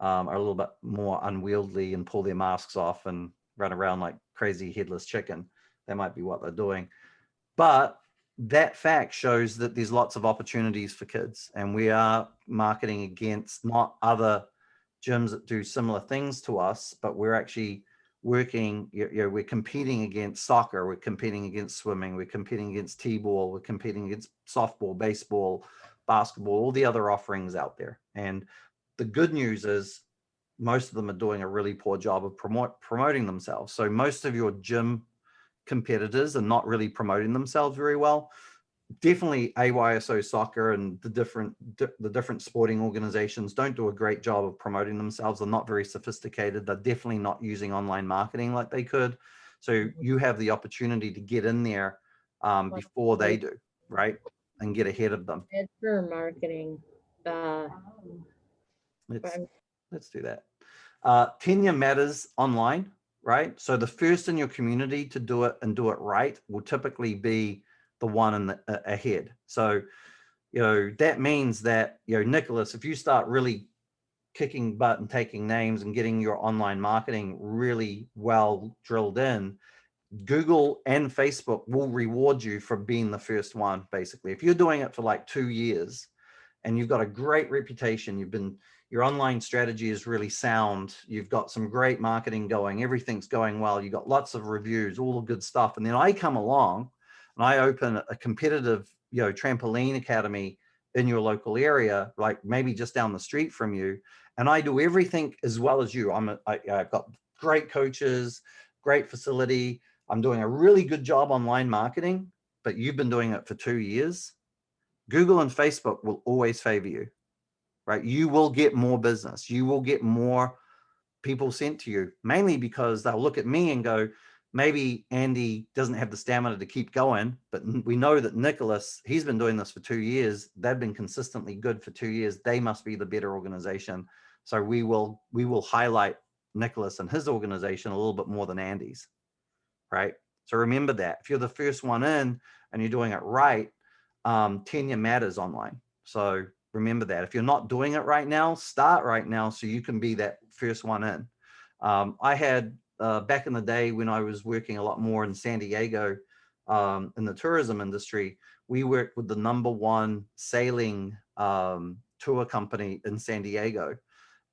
are a little bit more unwieldy and pull their masks off and run around like crazy headless chicken. That might be what they're doing. But that fact shows that there's lots of opportunities for kids, and we are marketing against not other gyms that do similar things to us, but we're actually working, we're competing against soccer, we're competing against swimming, we're competing against T-ball, we're competing against softball, baseball, basketball, all the other offerings out there. And the good news is most of them are doing a really poor job of promoting themselves. So most of your gym competitors are not really promoting themselves very well. Definitely AYSO soccer and the different sporting organizations don't do a great job of promoting themselves. They're not very sophisticated. They're definitely not using online marketing like they could. So you have the opportunity to get in there before they do, right? And get ahead of them. It's for marketing. Let's do that. Tenure matters online, right? So the first in your community to do it and do it right will typically be the one ahead. So, that means that, Nicholas, if you start really kicking butt and taking names and getting your online marketing really well drilled in, Google and Facebook will reward you for being the first one, basically. If you're doing it for like 2 years and you've got a great reputation, your online strategy is really sound, you've got some great marketing going, everything's going well, you've got lots of reviews, all the good stuff. And then I come along and I open a competitive, trampoline academy in your local area, like maybe just down the street from you. And I do everything as well as you. I've got great coaches, great facility. I'm doing a really good job online marketing, but you've been doing it for 2 years. Google and Facebook will always favor you, right? You will get more business. You will get more people sent to you, mainly because they'll look at me and go, maybe Andy doesn't have the stamina to keep going, but we know that Nicholas, he's been doing this for 2 years. They've been consistently good for 2 years. They must be the better organization. So we will highlight Nicholas and his organization a little bit more than Andy's, right? So remember that. If you're the first one in and you're doing it right, tenure matters online. So remember that. If you're not doing it right now, start right now so you can be that first one in. I had back in the day when I was working a lot more in San Diego in the tourism industry, we worked with the #1 sailing tour company in San Diego,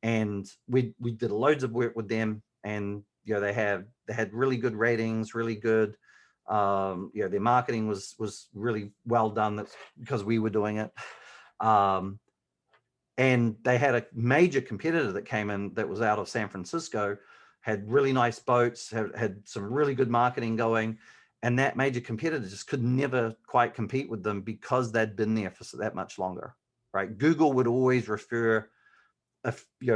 and we did loads of work with them. And they had really good ratings, really good. Their marketing was really well done. That's because we were doing it. And they had a major competitor that came in that was out of San Francisco, had really nice boats, had some really good marketing going. And that major competitor just could never quite compete with them because they'd been there for that much longer, right? Google would always refer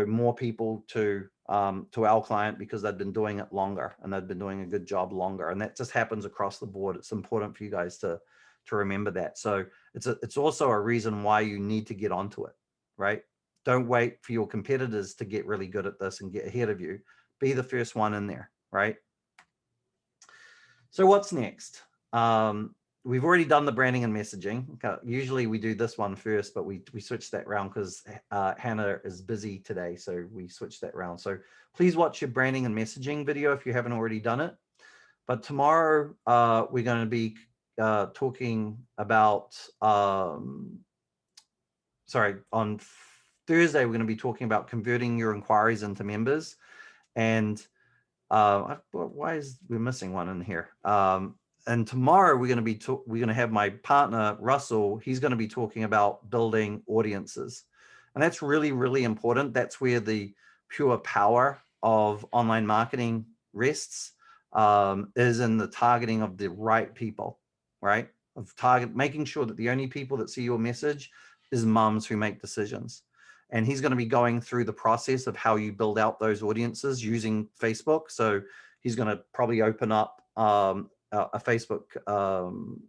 more people to to our client because they've been doing it longer and they've been doing a good job longer. And that just happens across the board. It's important for you guys to remember that. So it's also a reason why you need to get onto it, right? Don't wait for your competitors to get really good at this and get ahead of you. Be the first one in there, right? So what's next? We've already done the branding and messaging. Okay. Usually we do this one first, but we switched that round because Hannah is busy today. So we switched that round. So please watch your branding and messaging video if you haven't already done it. But tomorrow we're going to be talking about, sorry, on Thursday, we're going to be talking about converting your inquiries into members. And why is we're missing one in here? And tomorrow we're going to have my partner Russell. He's going to be talking about building audiences, and that's really, really important. That's where the pure power of online marketing rests, is in the targeting of the right people, right? Of making sure that the only people that see your message is mums who make decisions. And he's going to be going through the process of how you build out those audiences using Facebook. So he's going to probably open up a Facebook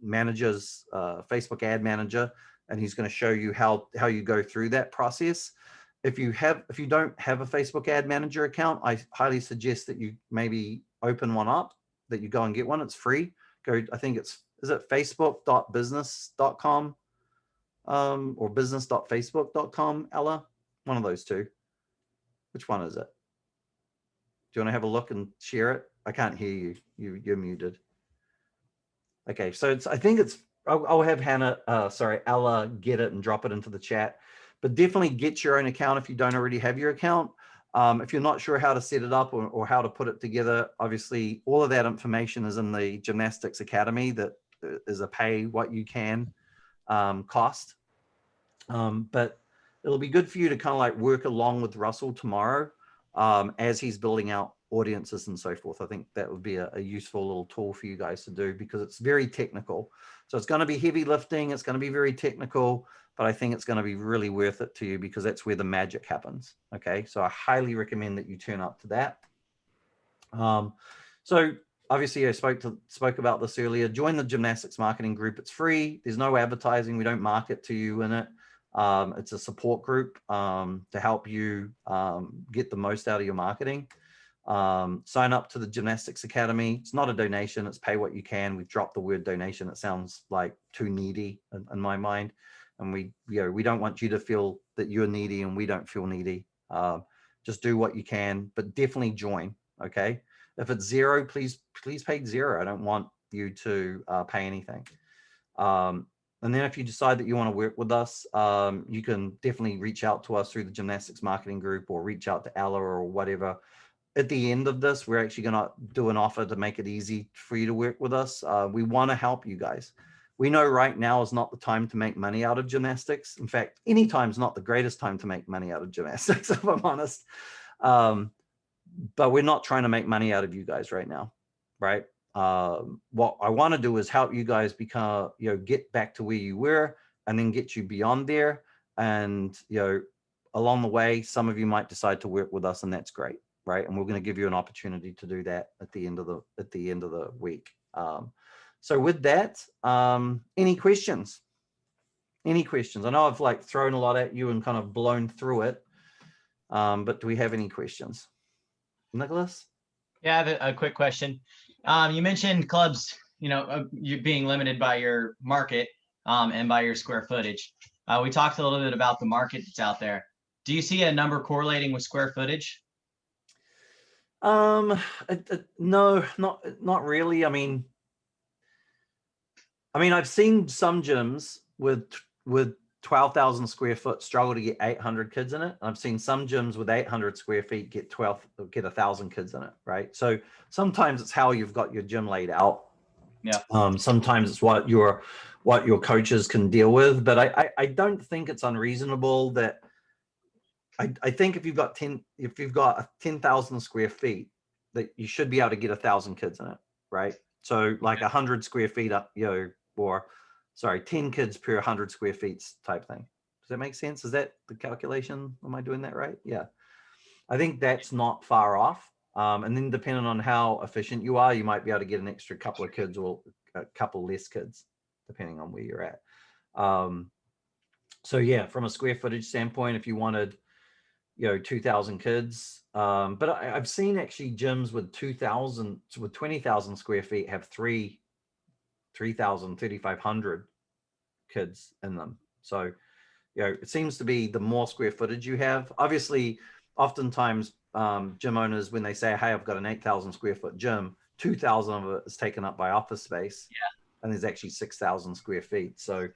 manager's Facebook ad manager, and he's going to show you how you go through that process. If you don't have a Facebook ad manager account, I highly suggest that you maybe open one up, that you go and get one. It's free. I think is it facebook.business.com or business.facebook.com, Ella? One of those two. Which one is it? Do you want to have a look and share it? I can't hear you. You're muted. Okay, so I think it's, I'll have Hannah, Ella get it and drop it into the chat. But definitely get your own account if you don't already have your account. If you're not sure how to set it up or how to put it together, obviously all of that information is in the Gymnastics Academy. That is a pay what you can cost. But it'll be good for you to kind of like work along with Russell tomorrow as he's building out audiences and so forth. I think that would be a useful little tool for you guys to do because it's very technical. So it's going to be heavy lifting. It's going to be very technical, but I think it's going to be really worth it to you because that's where the magic happens. Okay. So I highly recommend that you turn up to that. So obviously I spoke about this earlier. Join the gymnastics marketing group. It's free. There's no advertising. We don't market to you in it. It's a support group to help you get the most out of your marketing. Sign up to the Gymnastics Academy. It's not a donation. It's pay what you can. We've dropped the word donation. It sounds like too needy in my mind. And we don't want you to feel that you're needy and we don't feel needy. Just do what you can, but definitely join. Okay. If it's zero, please pay zero. I don't want you to pay anything. And then if you decide that you want to work with us, you can definitely reach out to us through the gymnastics marketing group or reach out to Ella or whatever. At the end of this, we're actually going to do an offer to make it easy for you to work with us. We want to help you guys. We know right now is not the time to make money out of gymnastics. In fact, any time is not the greatest time to make money out of gymnastics, if I'm honest. But we're not trying to make money out of you guys right now, right? What I want to do is help you guys become, get back to where you were and then get you beyond there. And, along the way, some of you might decide to work with us and that's great, right? And we're going to give you an opportunity to do that at the end of the week. So with that, any questions? Any questions? I know I've like thrown a lot at you and kind of blown through it, but do we have any questions? Nicholas? Yeah, I have a quick question. You mentioned clubs, you being limited by your market and by your square footage. We talked a little bit about the market that's out there. Do you see a number correlating with square footage? No, not really. I mean, I've seen some gyms with 12,000 square foot struggle to get 800 kids in it. I've seen some gyms with 800 square feet get 1,000 kids in it, right? So sometimes it's how you've got your gym laid out. Yeah. Sometimes it's what your coaches can deal with, but I don't think it's unreasonable that I think if you've got 10,000 square feet, that you should be able to get 1,000 kids in it, right? So like 100 square feet up, 10 kids per 100 square feet type thing. Does that make sense? Is that the calculation? Am I doing that right? Yeah. I think that's not far off. And then depending on how efficient you are, you might be able to get an extra couple of kids or a couple less kids, depending on where you're at. So yeah, from a square footage standpoint, if you wanted, 2,000 kids, but I've seen actually gyms with 20,000 square feet have 3,000, 3,500 kids in them. So, it seems to be the more square footage you have. Obviously, oftentimes gym owners, when they say, hey, I've got an 8,000 square foot gym, 2,000 of it is taken up by office space. Yeah. And there's actually 6,000 square feet. So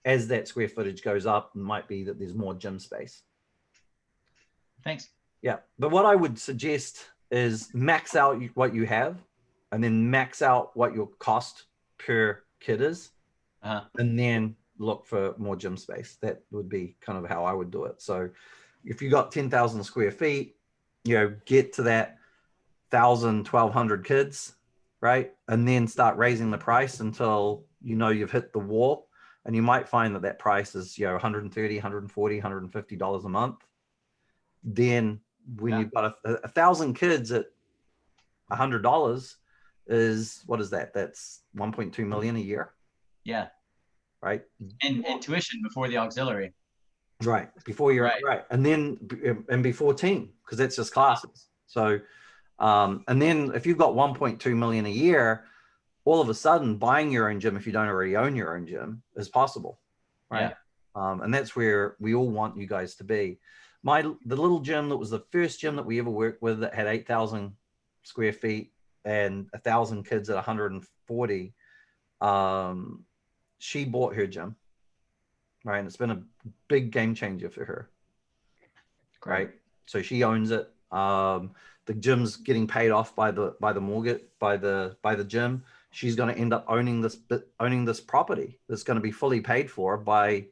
as that square footage goes up, it might be that there's more gym space. Thanks. Yeah. But what I would suggest is max out what you have and then max out what your cost per kid is. And then look for more gym space. That would be kind of how I would do it. So if you got 10,000 square feet, get to that 1,000, 1,200 kids, right? And then start raising the price until you've hit the wall. And you might find that price is, $130, $140, $150 a month. Then when you've got a 1,000 kids at $100 is, what is that? That's 1.2 million a year. Yeah. Right. And tuition before the auxiliary. Right. Before you're right. And then, and before team, because that's just classes. So, and then if you've got 1.2 million a year, all of a sudden buying your own gym, if you don't already own your own gym, is possible. Right. Yeah. And that's where we all want you guys to be. The little gym that was the first gym that we ever worked with that had 8,000 square feet and 1,000 kids at 140, she bought her gym, right? And it's been a big game changer for her. Great. Right. So she owns it. The gym's getting paid off by the mortgage, by the gym. She's going to end up owning this property that's going to be fully paid for by,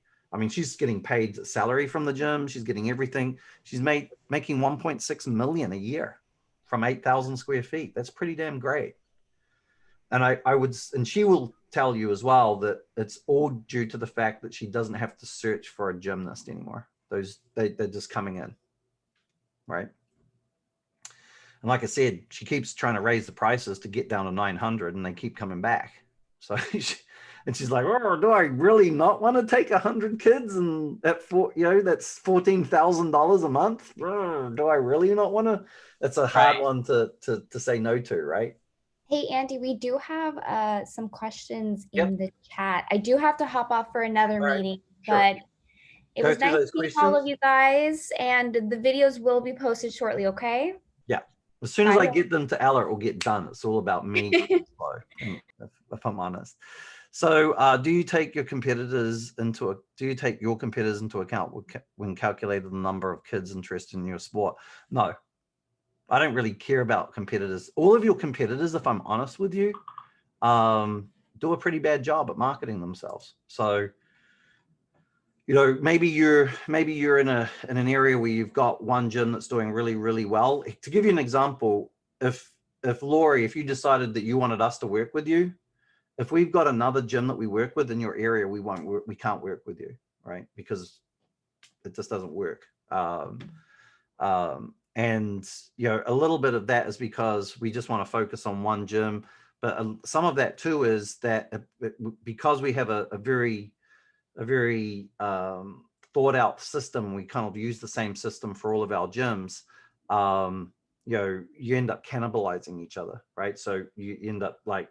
she's getting paid salary from the gym. She's getting everything. She's making 1.6 million a year from 8,000 square feet. That's pretty damn great. And and she will tell you as well that it's all due to the fact that she doesn't have to search for a gymnast anymore. They're just coming in, right? And like I said, she keeps trying to raise the prices to get down to 900, and they keep coming back. So, she's like, "Oh, do I really not want to take 100 kids and that's $14,000 a month? Oh, do I really not want to?" That's a hard one to say no to, right? Hey, Andy, we do have some questions in the chat. I do have to hop off for another meeting, but it was nice to meet all of you guys, and the videos will be posted shortly, okay? Yeah. As soon as I get them to Ella, it will get done. It's all about me, if I'm honest. So do you take your competitors into account when calculating the number of kids interested in your sport? No. I don't really care about competitors. All of your competitors, if I'm honest with you, do a pretty bad job at marketing themselves. So, maybe you're in an area where you've got one gym that's doing really, really well. To give you an example, if Lori, if you decided that you wanted us to work with you, if we've got another gym that we work with in your area, we can't work with you, right? Because it just doesn't work. And a little bit of that is because we just want to focus on one gym, but some of that too is that because we have a very thought out system, we kind of use the same system for all of our gyms. You end up cannibalizing each other, right? So you end up like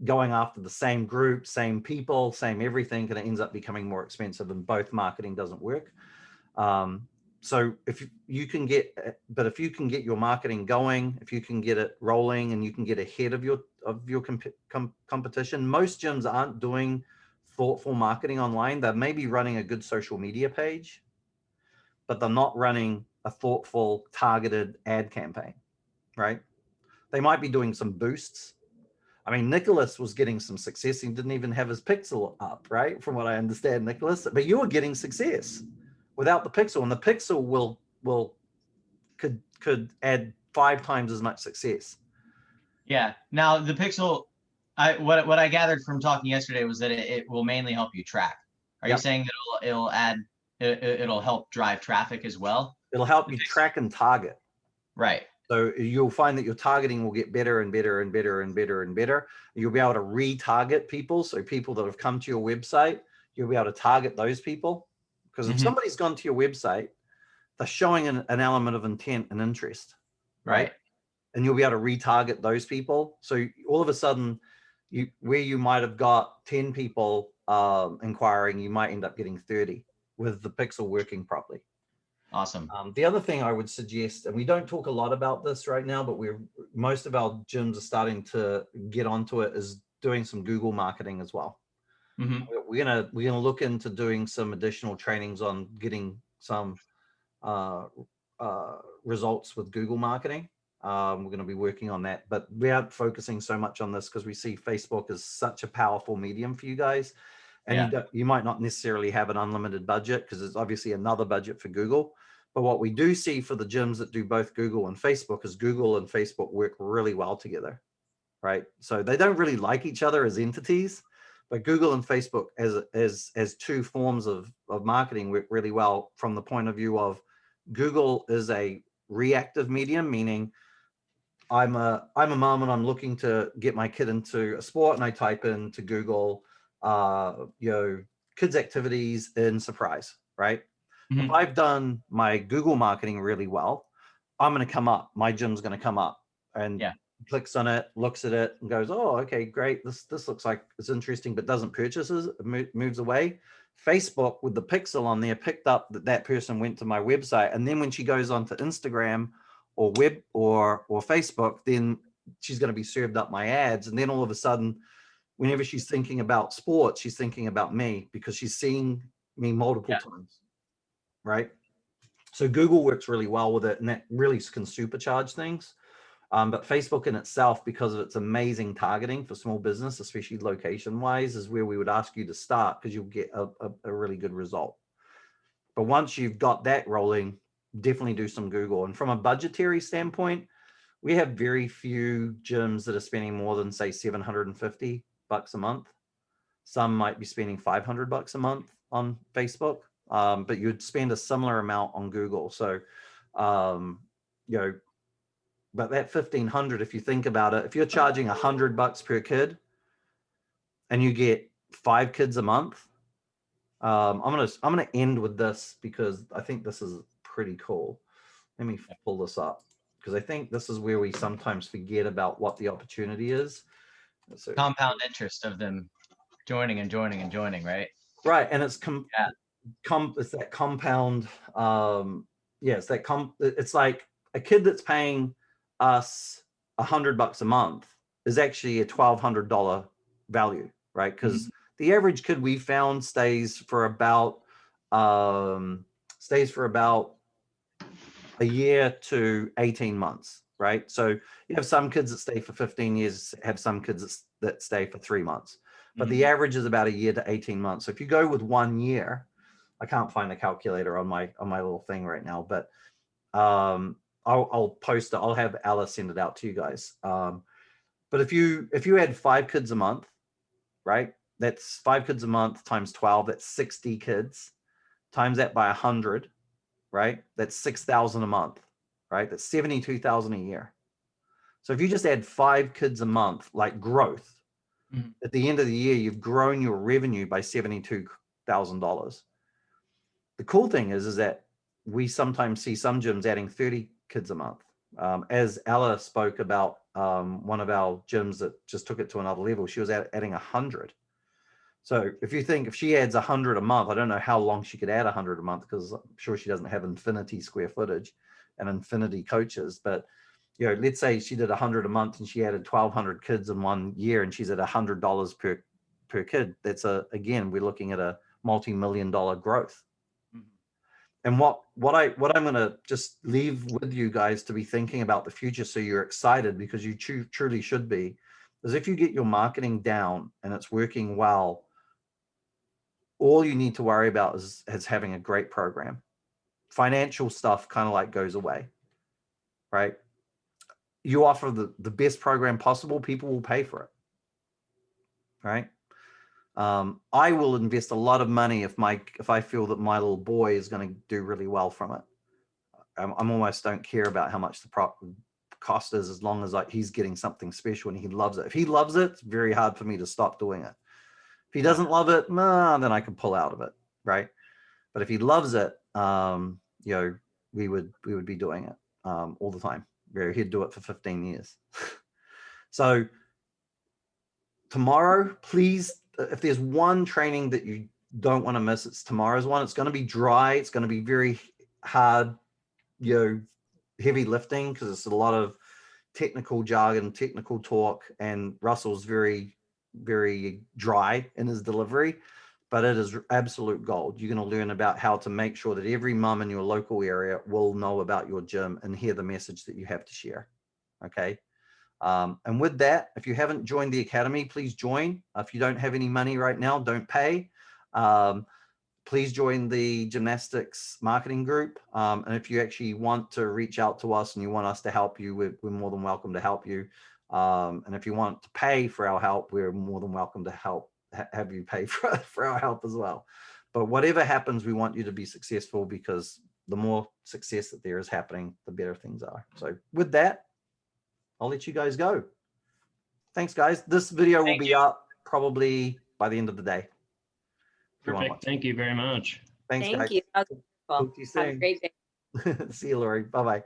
going after the same group, same people, same everything, and it ends up becoming more expensive, and both marketing doesn't work. So if you can get your marketing going, if you can get it rolling, and you can get ahead of your competition, most gyms aren't doing thoughtful marketing online. They may be running a good social media page, but they're not running a thoughtful targeted ad campaign, right? They might be doing some boosts. Nicholas was getting some success. He didn't even have his pixel up, right? From what I understand, Nicholas, but you were getting success without the pixel, and the pixel could add 5 times as much success. Yeah. Now the pixel, what I gathered from talking yesterday was that it will mainly help you track. Are you saying that it'll help drive traffic as well? It'll help you track and target. Right. So you'll find that your targeting will get better and better and better and better and better. You'll be able to retarget people. So people that have come to your website, you'll be able to target those people. Because if somebody's gone to your website, they're showing an element of intent and interest, right? And you'll be able to retarget those people. So all of a sudden, where you might have got 10 people inquiring, you might end up getting 30 with the pixel working properly. Awesome. The other thing I would suggest, and we don't talk a lot about this right now, but most of our gyms are starting to get onto it, is doing some Google marketing as well. We're gonna look into doing some additional trainings on getting some results with Google marketing. We're going to be working on that, but we aren't focusing so much on this because we see Facebook as such a powerful medium for you guys. And you might not necessarily have an unlimited budget because it's obviously another budget for Google. But what we do see for the gyms that do both Google and Facebook is Google and Facebook work really well together, right? So they don't really like each other as entities, but Google and Facebook as two forms of marketing work really well from the point of view of Google is a reactive medium, meaning I'm a mom and I'm looking to get my kid into a sport, and I type into Google, kids activities in surprise, right? If I've done my Google marketing really well, I'm going to come up. My gym's going to come up and clicks on it, looks at it, and goes, "Oh, okay, great. This looks like it's interesting," but doesn't purchase it. It moves away. Facebook with the pixel on there picked up that person went to my website, and then when she goes onto Instagram or web or Facebook, then she's going to be served up my ads, and then all of a sudden, whenever she's thinking about sports, she's thinking about me because she's seen me multiple times. Right. So Google works really well with it, and that really can supercharge things. But Facebook in itself, because of its amazing targeting for small business, especially location wise, is where we would ask you to start because you'll get a really good result. But once you've got that rolling, definitely do some Google. And from a budgetary standpoint, we have very few gyms that are spending more than, say, $750 a month. Some might be spending $500 a month on Facebook. But you'd spend a similar amount on Google. So, but that 1,500, if you think about it, if you're charging $100 per kid and you get 5 kids a month, I'm gonna end with this because I think this is pretty cool. Let me pull this up because I think this is where we sometimes forget about what the opportunity is. So, compound interest of them joining and joining and joining, right? Right, and it's it's that compound. It's like a kid that's paying us $100 a month is actually a $1,200 value, right? Because the average kid we found stays for about a year to 18 months, right? So you have some kids that stay for 15 years, have some kids that stay for 3 months, but the average is about a year to 18 months. So if you go with 1 year, I can't find a calculator on my little thing right now, but I'll post it. I'll have Alice send it out to you guys. But if you had 5 kids a month, right? That's 5 kids a month times 12. That's 60 kids. Times that by 100, right? That's 6,000 a month, right? That's 72,000 a year. So if you just add 5 kids a month, like growth, at the end of the year, you've grown your revenue by $72,000. The cool thing is that we sometimes see some gyms adding 30 kids a month. As Ella spoke about one of our gyms that just took it to another level, she was adding 100. So if she adds 100 a month, I don't know how long she could add 100 a month because I'm sure she doesn't have infinity square footage and infinity coaches. But let's say she did 100 a month and she added 1,200 kids in 1 year, and she's at $100 per kid. That's again, we're looking at a multi-million-dollar growth. And what I'm going to just leave with you guys to be thinking about the future, so you're excited, because you truly should be, is if you get your marketing down and it's working well, all you need to worry about is having a great program. Financial stuff kind of like goes away, right? You offer the best program possible, people will pay for it, right? I will invest a lot of money if I feel that my little boy is going to do really well from it. I'm almost don't care about how much the cost is, as long as like he's getting something special and he loves it. If he loves it, it's very hard for me to stop doing it. If he doesn't love it, nah, then I can pull out of it, right? But if he loves it, you know, we would be doing it all the time. He'd do it for 15 years. So tomorrow, please, if there's one training that you don't want to miss, it's tomorrow's one. It's going to be dry. It's going to be very hard, you know, heavy lifting, because it's a lot of technical jargon, technical talk, and Russell's very, very dry in his delivery, but it is absolute gold. You're going to learn about how to make sure that every mum in your local area will know about your gym and hear the message that you have to share. Okay. And with that, if you haven't joined the academy, please join. If you don't have any money right now, don't pay. Please join the gymnastics marketing group. And if you actually want to reach out to us and you want us to help you, we're more than welcome to help you. And if you want to pay for our help, we're more than welcome to help have you pay for our help as well. But whatever happens, we want you to be successful, because the more success that there is happening, the better things are. So with that, I'll let you guys go. Thanks, guys. This video will be up probably by the end of the day. Perfect. Thank you very much. Thanks, Thank guys. you. That was Talk to you wonderful. Have a soon. great day. See you, Lori. Bye-bye.